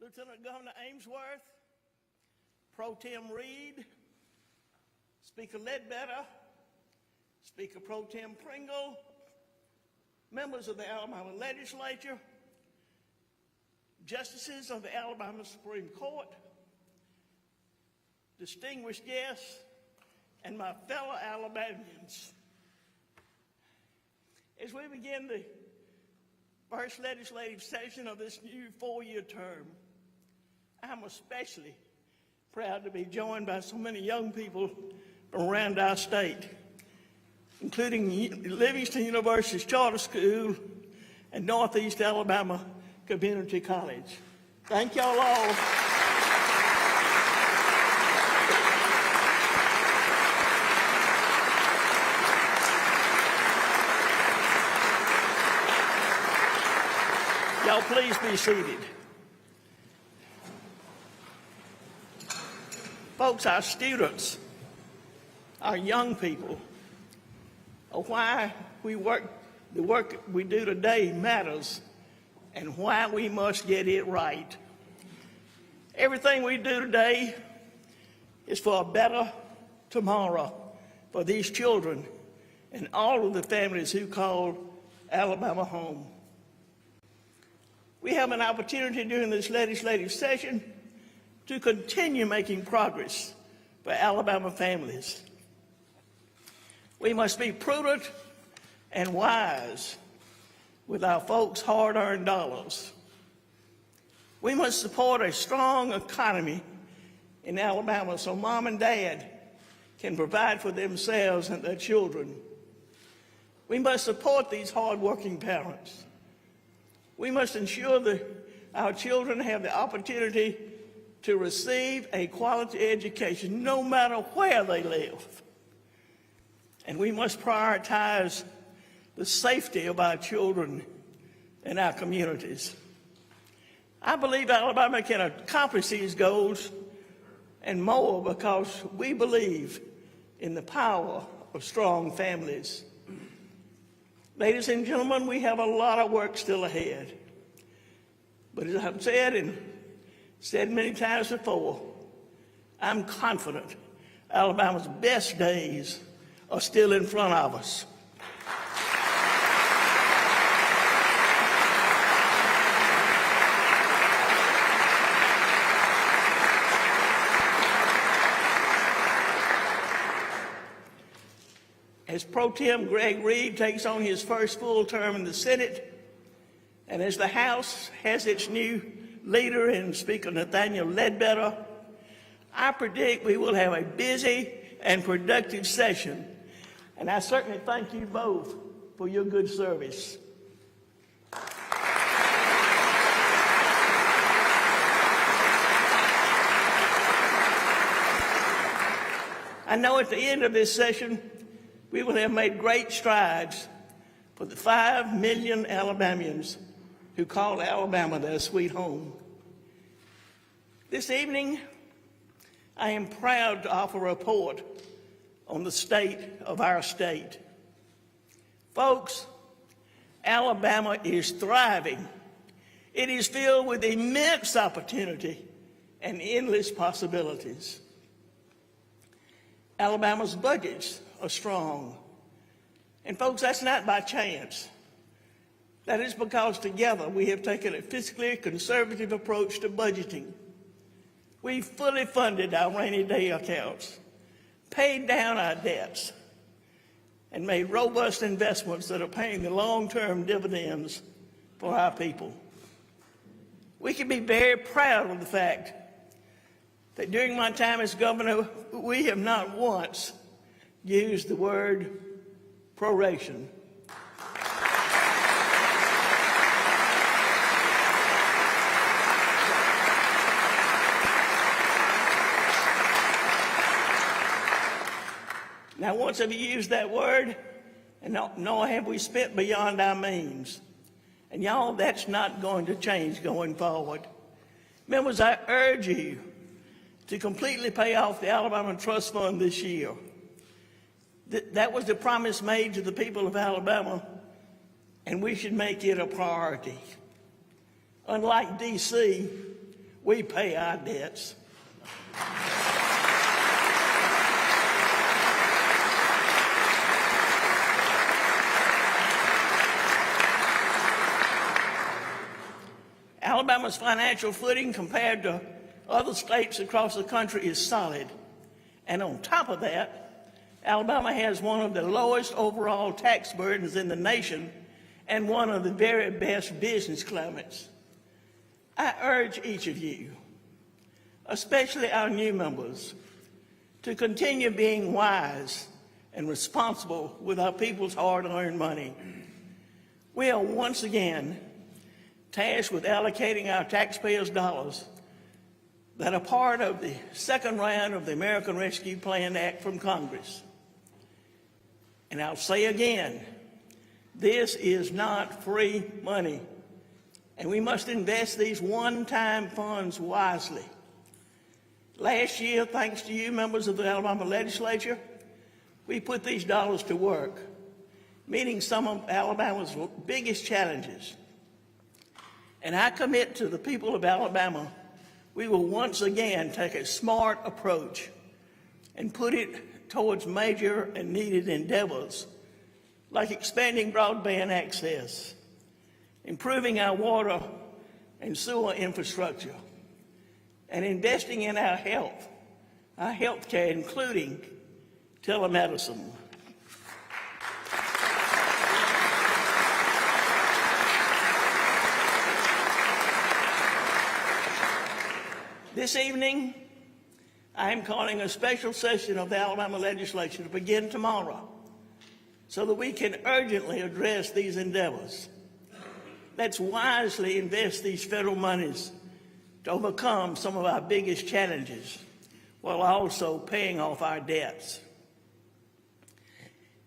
Lieutenant Governor Ainsworth, Pro Tem Reed, Speaker Ledbetter, Speaker Pro Tem Pringle, members of the Alabama Legislature, justices of the Alabama Supreme Court, distinguished guests, and my fellow Alabamians. As we begin the first legislative session of this new four-year term, I'm especially proud to be joined by so many young people from around our state, including Livingston University's charter school and Northeast Alabama Community College. Thank y'all all. Y'all please be seated. Folks, our students, our young people, why we work, the work we do today matters, and why we must get it right. Everything we do today is for a better tomorrow for these children and all of the families who call Alabama home. We have an opportunity during this legislative session to continue making progress for Alabama families. We must be prudent and wise with our folks' hard-earned dollars. We must support a strong economy in Alabama so mom and dad can provide for themselves and their children. We must support these hard-working parents. We must ensure that our children have the opportunity to receive a quality education no matter where they live. And we must prioritize the safety of our children and our communities. I believe Alabama can accomplish these goals and more because we believe in the power of strong families. Ladies and gentlemen, we have a lot of work still ahead. But as I've said and said many times before, I'm confident Alabama's best days are still in front of us. As Pro Tem Greg Reed takes on his first full term in the Senate, and as the House has its new leader in Speaker Nathaniel Ledbetter, I predict we will have a busy and productive session, and I certainly thank you both for your good service. I know at the end of this session, we will have made great strides for the 5 million Alabamians who call Alabama their sweet home. This evening, I am proud to offer a report on the state of our state. Folks, Alabama is thriving. It is filled with immense opportunity and endless possibilities. Alabama's budgets are strong. And folks, that's not by chance. That is because together we have taken a fiscally conservative approach to budgeting. We've fully funded our rainy day accounts, paid down our debts, and made robust investments that are paying the long-term dividends for our people. We can be very proud of the fact that during my time as governor, we have not once used the word proration. Now, once have you used that word, and nor have we spent beyond our means. And y'all, that's not going to change going forward. Members, I urge you to completely pay off the Alabama Trust Fund this year. That was the promise made to the people of Alabama, and we should make it a priority. Unlike D.C., we pay our debts. Alabama's financial footing compared to other states across the country is solid. And on top of that, Alabama has one of the lowest overall tax burdens in the nation and one of the very best business climates. I urge each of you, especially our new members, to continue being wise and responsible with our people's hard-earned money. We are once again tasked with allocating our taxpayers' dollars that are part of the second round of the American Rescue Plan Act from Congress. And I'll say again, this is not free money, and we must invest these one-time funds wisely. Last year, thanks to you members of the Alabama legislature, we put these dollars to work, meeting some of Alabama's biggest challenges. And I commit to the people of Alabama, we will once again take a smart approach and put it towards major and needed endeavors like expanding broadband access, improving our water and sewer infrastructure, and investing in our health care, including telemedicine. This evening, I am calling a special session of the Alabama legislature to begin tomorrow so that we can urgently address these endeavors. Let's wisely invest these federal monies to overcome some of our biggest challenges while also paying off our debts.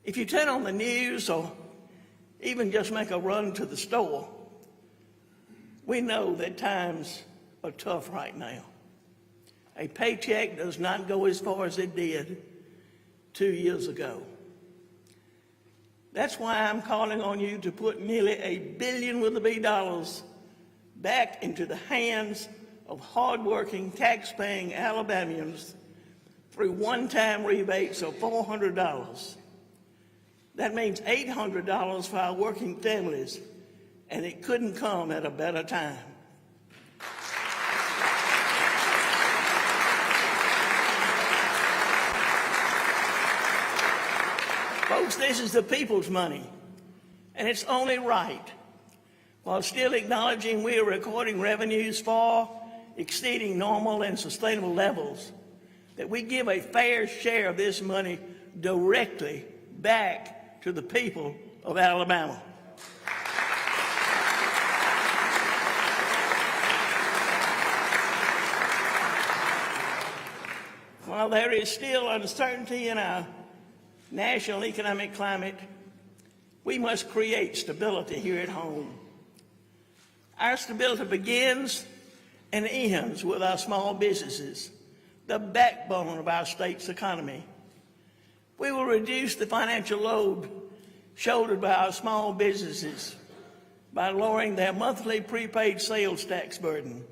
If you turn on the news or even just make a run to the store, we know that times are tough right now. A paycheck does not go as far as it did 2 years ago. That's why I'm calling on you to put nearly $1 billion with a B dollars back into the hands of hardworking, tax-paying Alabamians through one-time rebates of $400. That means $800 for our working families, and it couldn't come at a better time. Folks, this is the people's money, and it's only right, while still acknowledging we are recording revenues far exceeding normal and sustainable levels, that we give a fair share of this money directly back to the people of Alabama. While there is still uncertainty in our national economic climate, we must create stability here at home. Our stability begins and ends with our small businesses, the backbone of our state's economy. We will reduce the financial load shouldered by our small businesses by lowering their monthly prepaid sales tax burden.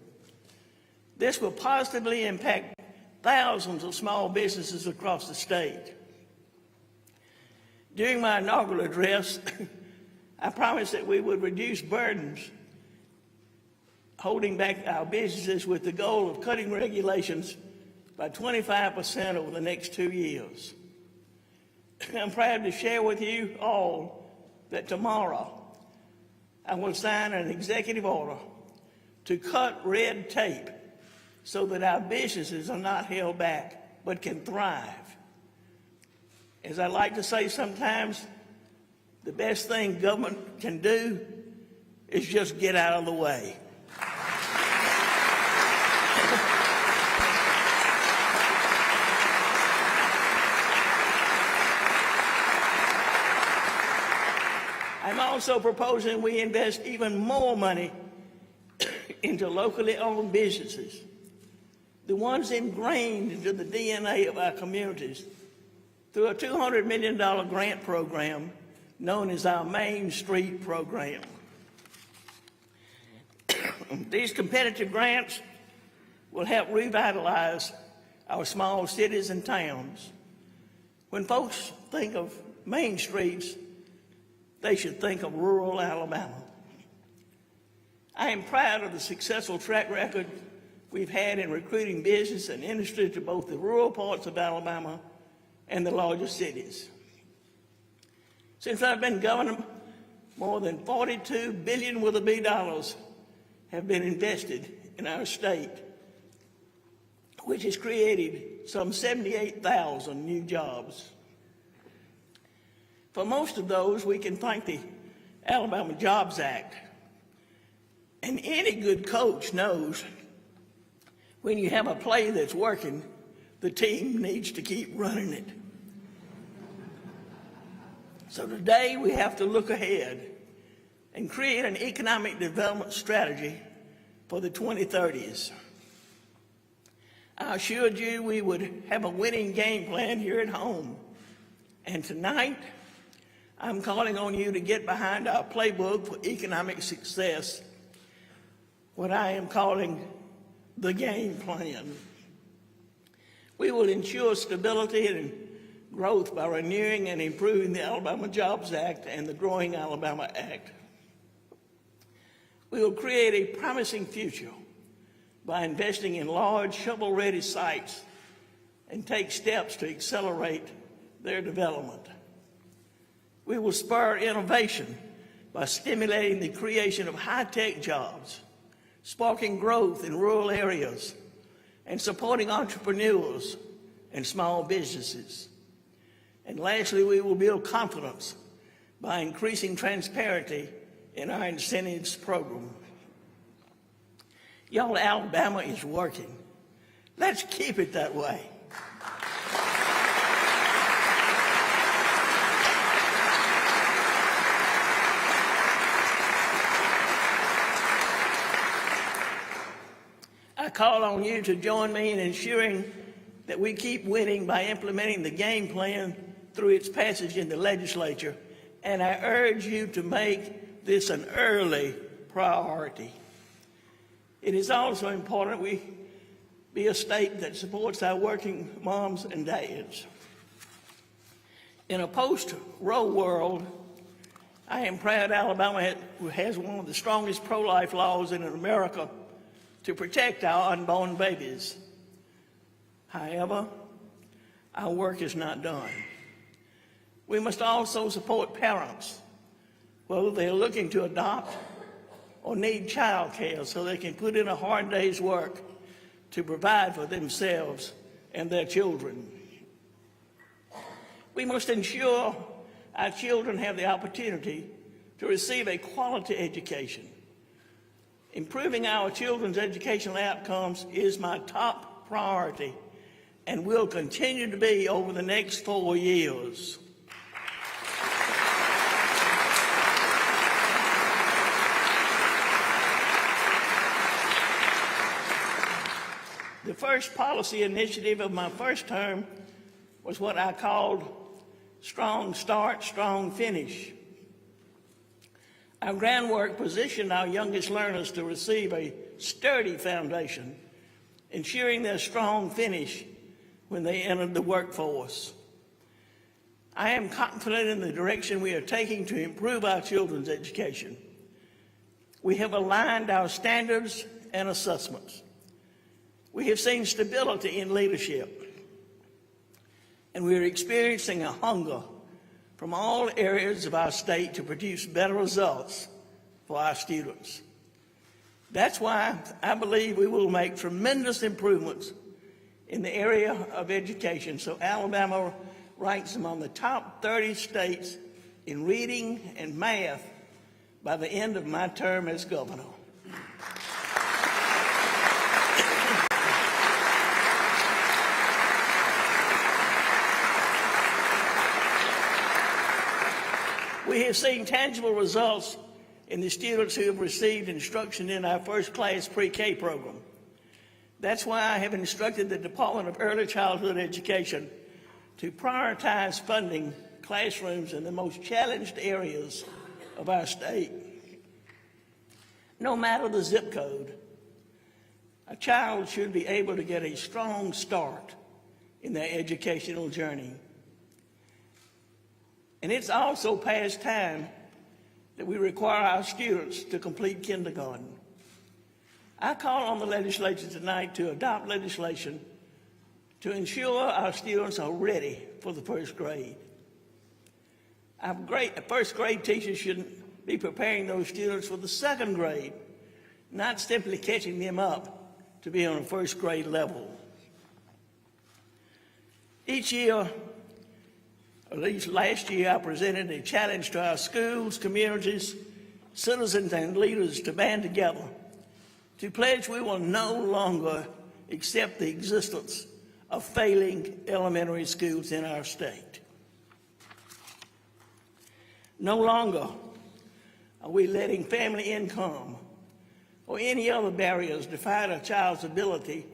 This will positively impact thousands of small businesses across the state. During my inaugural address, I promised that we would reduce burdens holding back our businesses with the goal of cutting regulations by 25% over the next 2 years. I'm proud to share with you all that tomorrow I will sign an executive order to cut red tape so that our businesses are not held back but can thrive. As I like to say sometimes, the best thing government can do is just get out of the way. I'm also proposing we invest even more money into locally owned businesses, the ones ingrained into the DNA of our communities, through a $200 million grant program known as our Main Street program. These competitive grants will help revitalize our small cities and towns. When folks think of main streets, they should think of rural Alabama. I am proud of the successful track record we've had in recruiting business and industry to both the rural parts of Alabama and the larger cities. Since I've been governor, more than $42 billion with a B dollars have been invested in our state, which has created some 78,000 new jobs. For most of those, we can thank the Alabama Jobs Act. And any good coach knows when you have a play that's working, the team needs to keep running it. So today we have to look ahead and create an economic development strategy for the 2030s. I assured you we would have a winning game plan here at home. And tonight, I'm calling on you to get behind our playbook for economic success, what I am calling the game plan. We will ensure stability and growth by renewing and improving the Alabama Jobs Act and the Growing Alabama Act. We will create a promising future by investing in large shovel-ready sites and take steps to accelerate their development. We will spur innovation by stimulating the creation of high-tech jobs, sparking growth in rural areas, and supporting entrepreneurs and small businesses. And lastly, we will build confidence by increasing transparency in our incentives program. Y'all, Alabama is working. Let's keep it that way. I call on you to join me in ensuring that we keep winning by implementing the game plan through its passage in the legislature, and I urge you to make this an early priority. It is also important we be a state that supports our working moms and dads. In a post-Roe world, I am proud Alabama has one of the strongest pro-life laws in America to protect our unborn babies. However, our work is not done. We must also support parents, whether they're looking to adopt or need child care, so they can put in a hard day's work to provide for themselves and their children. We must ensure our children have the opportunity to receive a quality education. Improving our children's educational outcomes is my top priority and will continue to be over the next 4 years. The first policy initiative of my first term was what I called Strong Start, Strong Finish. Our groundwork positioned our youngest learners to receive a sturdy foundation, ensuring their strong finish when they entered the workforce. I am confident in the direction we are taking to improve our children's education. We have aligned our standards and assessments. We have seen stability in leadership, and we are experiencing a hunger from all areas of our state to produce better results for our students. That's why I believe we will make tremendous improvements in the area of education, so Alabama ranks among the top 30 states in reading and math by the end of my term as governor. We have seen tangible results in the students who have received instruction in our first-class pre-K program. That's why I have instructed the Department of Early Childhood Education to prioritize funding classrooms in the most challenged areas of our state. No matter the zip code, A child should be able to get a strong start in their educational journey. And it's also past time that we require our students to complete kindergarten. I call on the legislature tonight to adopt legislation to ensure our students are ready for the first grade. Our first grade teachers should be preparing those students for the second grade, not simply catching them up to be on a first grade level. Each year, or at least last year, I presented a challenge to our schools, communities, citizens, and leaders to band together to pledge we will no longer accept the existence of failing elementary schools in our state. No longer are we letting family income or any other barriers define a child's ability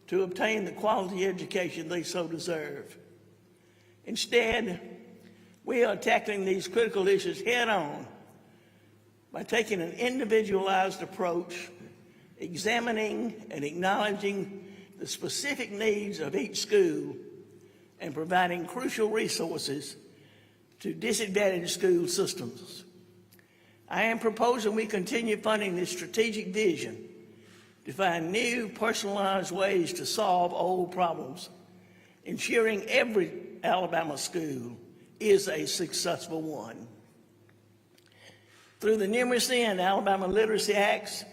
to obtain the quality education they so deserve. Instead, we are tackling these critical issues head-on by taking an individualized approach, examining and acknowledging the specific needs of each school, and providing crucial resources to disadvantaged school systems. I am proposing we continue funding this strategic vision to find new, personalized ways to solve old problems, ensuring every Alabama school is a successful one. Through the Numeracy and Alabama Literacy Acts,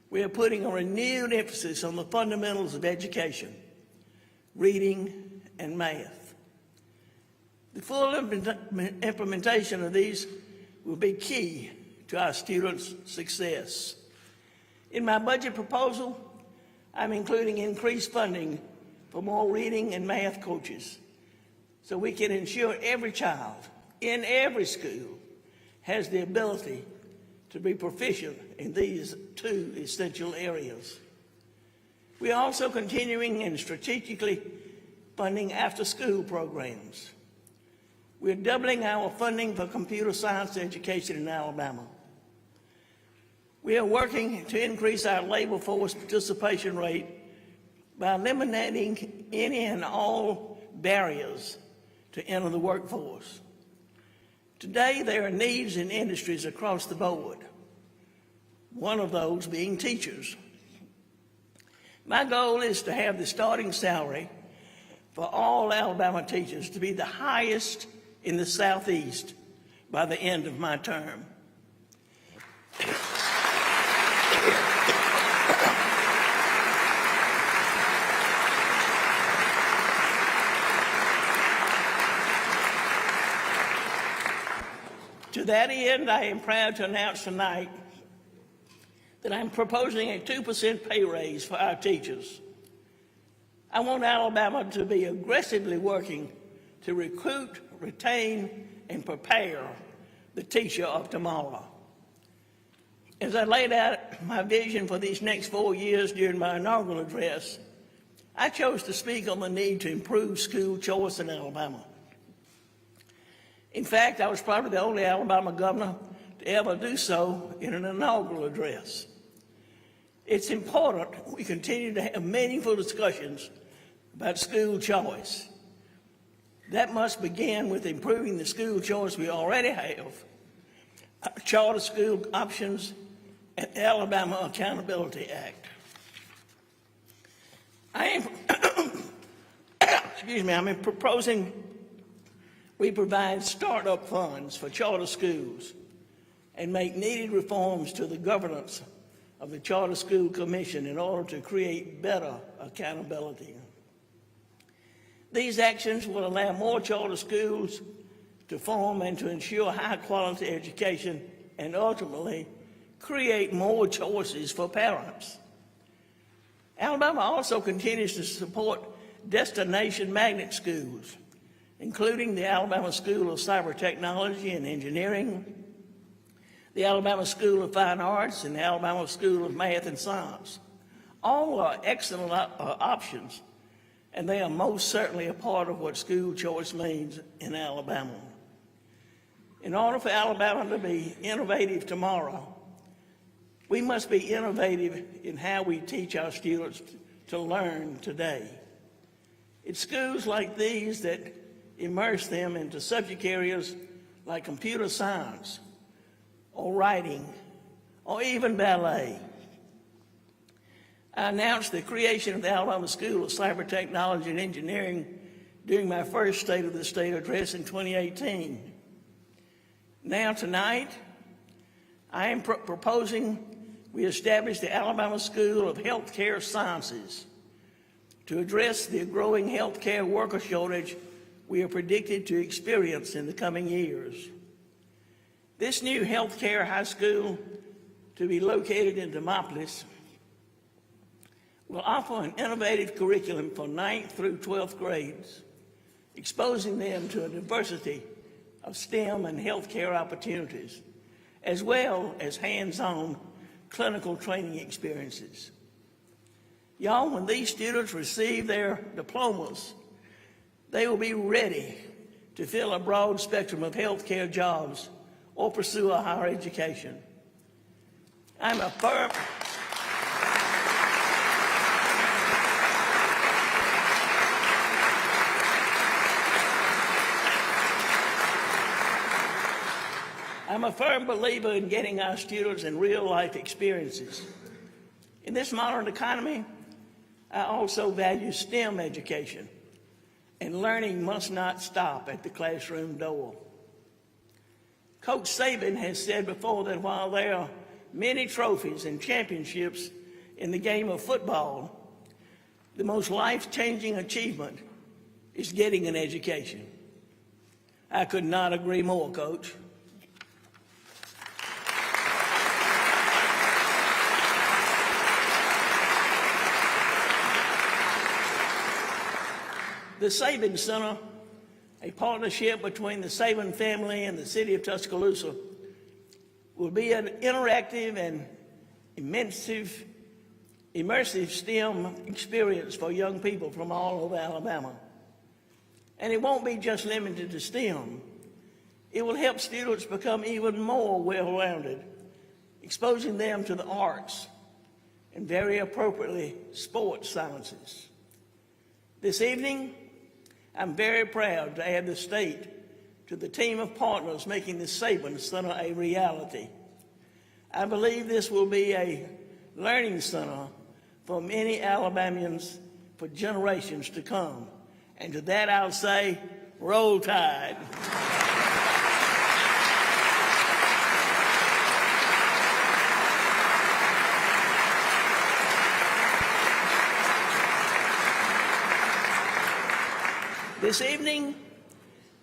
we are putting a renewed emphasis on the fundamentals of education, reading and math. The full implementation of these will be key to our students' success. In my budget proposal, I'm including increased funding for more reading and math coaches so we can ensure every child in every school has the ability to be proficient in these two essential areas. We are also continuing and strategically funding after-school programs. We're doubling our funding for computer science education in Alabama. We are working to increase our labor force participation rate by eliminating any and all barriers to enter the workforce. Today, there are needs in industries across the board, one of those being teachers. My goal is to have the starting salary for all Alabama teachers to be the highest in the Southeast by the end of my term. To that end, I am proud to announce tonight that I'm proposing a 2% pay raise for our teachers. I want Alabama to be aggressively working to recruit, retain, and prepare the teacher of tomorrow. As I laid out my vision for these next 4 years during my inaugural address, I chose to speak on the need to improve school choice in Alabama. In fact, I was probably the only Alabama governor to ever do so in an inaugural address. It's important we continue to have meaningful discussions about school choice. That must begin with improving the school choice we already have, charter school options, and the Alabama Accountability Act. I'm proposing we provide startup funds for charter schools and make needed reforms to the governance of the Charter School Commission in order to create better accountability. These actions will allow more charter schools to form and to ensure high-quality education and ultimately create more choices for parents. Alabama also continues to support destination magnet schools, including the Alabama School of Cyber Technology and Engineering, the Alabama School of Fine Arts, and the Alabama School of Math and Science. All are excellent options, and they are most certainly a part of what school choice means in Alabama. In order for Alabama to be innovative tomorrow, We must be innovative in how we teach our students to learn today. It's schools like these that immerse them into subject areas like computer science or writing or even ballet. I announced the creation of the Alabama School of Cyber Technology and Engineering during my first State of the State address in 2018. Now tonight, I am proposing we establish the Alabama School of Healthcare Sciences to address the growing healthcare worker shortage we are predicted to experience in the coming years. This new healthcare high school, to be located in Demopolis, will offer an innovative curriculum for 9th through 12th grades, exposing them to a diversity of STEM and healthcare opportunities, as well as hands-on clinical training experiences. Y'all, when these students receive their diplomas, they will be ready to fill a broad spectrum of healthcare jobs or pursue a higher education. I'm a firm believer in getting our students in real-life experiences. In this modern economy, I also value STEM education, and learning must not stop at the classroom door. Coach Saban has said before that while there are many trophies and championships in the game of football, the most life-changing achievement is getting an education. I could not agree more, Coach. The Saban Center, a partnership between the Saban family and the city of Tuscaloosa, will be an interactive and immersive STEM experience for young people from all over Alabama. And it won't be just limited to STEM. It will help students become even more well-rounded, exposing them to the arts and, very appropriately, sports sciences. This evening, I'm very proud to add the state to the team of partners making the Saban Center a reality. I believe this will be a learning center for many Alabamians for generations to come. And to that I'll say, roll tide. This evening,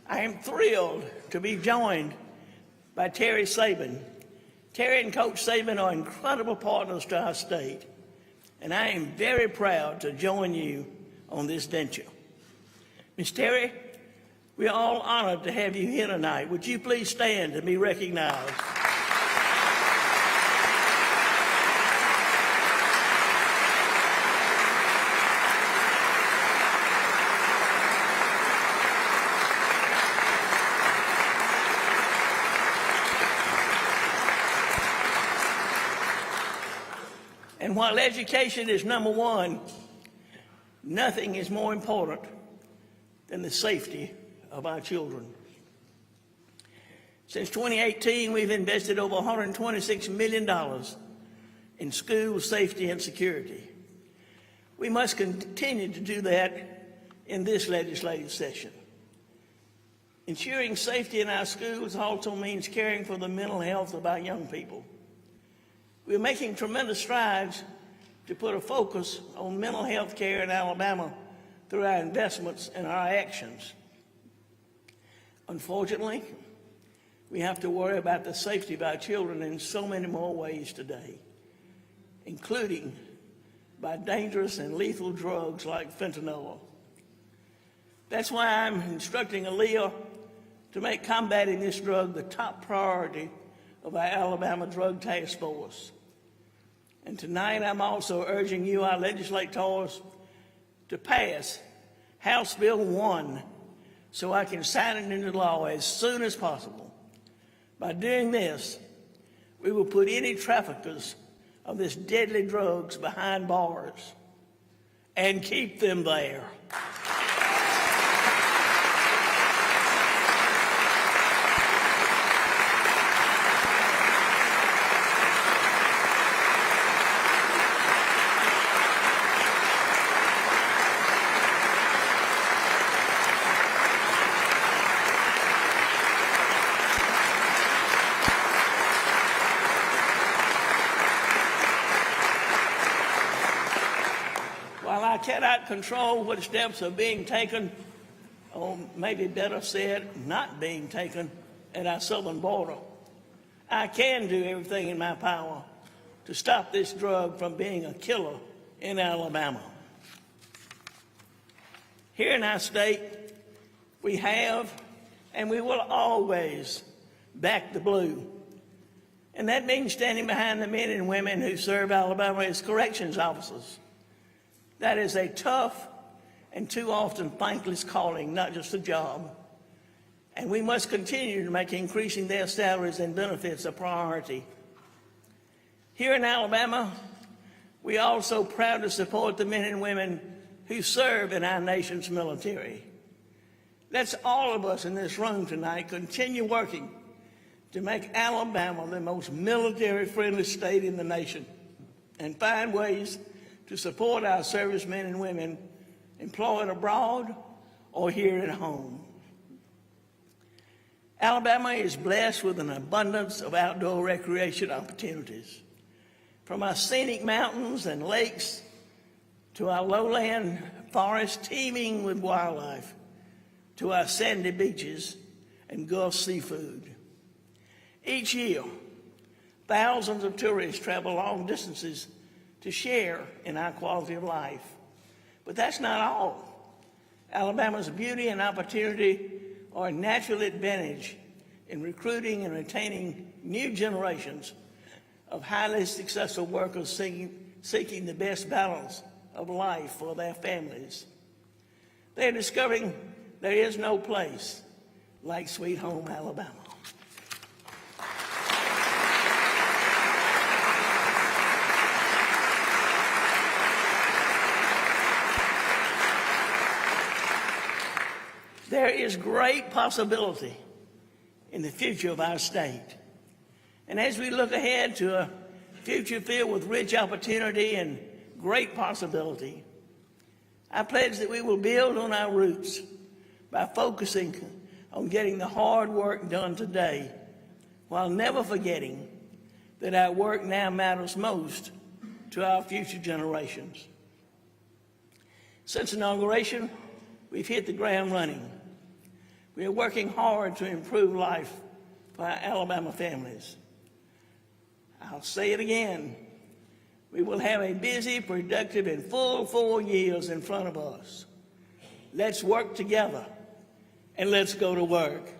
I am thrilled to be joined by Terry Saban. Terry and Coach Saban are incredible partners to our state, and I am very proud to join you on this venture. Ms. Terry, we are all honored to have you here tonight. Would you please stand and be recognized? And while education is number one, nothing is more important than the safety of our children. Since 2018, we've invested over $126 million in school safety and security. We must continue to do that in this legislative session. Ensuring safety in our schools also means caring for the mental health of our young people. We're making tremendous strides to put a focus on mental health care in Alabama through our investments and our actions. Unfortunately, we have to worry about the safety of our children in so many more ways today, including by dangerous and lethal drugs like fentanyl. That's why I'm instructing Aaliyah to make combating this drug the top priority of our Alabama Drug Task Force. And tonight I'm also urging you, our legislators, to pass House Bill 1 so I can sign it into law as soon as possible. By doing this, we will put any traffickers of this deadly drugs behind bars and keep them there. While I cannot control what steps are being taken, or maybe better said, not being taken at our southern border, I can do everything in my power to stop this drug from being a killer in Alabama. Here in our state, we have and we will always back the blue. And that means standing behind the men and women who serve Alabama as corrections officers. That is a tough and too often thankless calling, not just a job. And we must continue to make increasing their salaries and benefits a priority. Here in Alabama, we are also proud to support the men and women who serve in our nation's military. Let's all of us in this room tonight continue working to make Alabama the most military-friendly state in the nation and find ways to support our servicemen and women employed abroad or here at home. Alabama is blessed with an abundance of outdoor recreation opportunities. From our scenic mountains and lakes to our lowland forests teeming with wildlife, to our sandy beaches and Gulf seafood. Each year, thousands of tourists travel long distances to share in our quality of life. But that's not all. Alabama's beauty and opportunity are a natural advantage in recruiting and retaining new generations of highly successful workers seeking the best balance of life for their families. They're discovering there is no place like Sweet Home Alabama. There is great possibility in the future of our state. And as we look ahead to a future filled with rich opportunity and great possibility, I pledge that we will build on our roots by focusing on getting the hard work done today while never forgetting that our work now matters most to our future generations. Since inauguration, we've hit the ground running. We are working hard to improve life for our Alabama families. I'll say it again. We will have a busy, productive, and full 4 years in front of us. Let's work together, and let's go to work.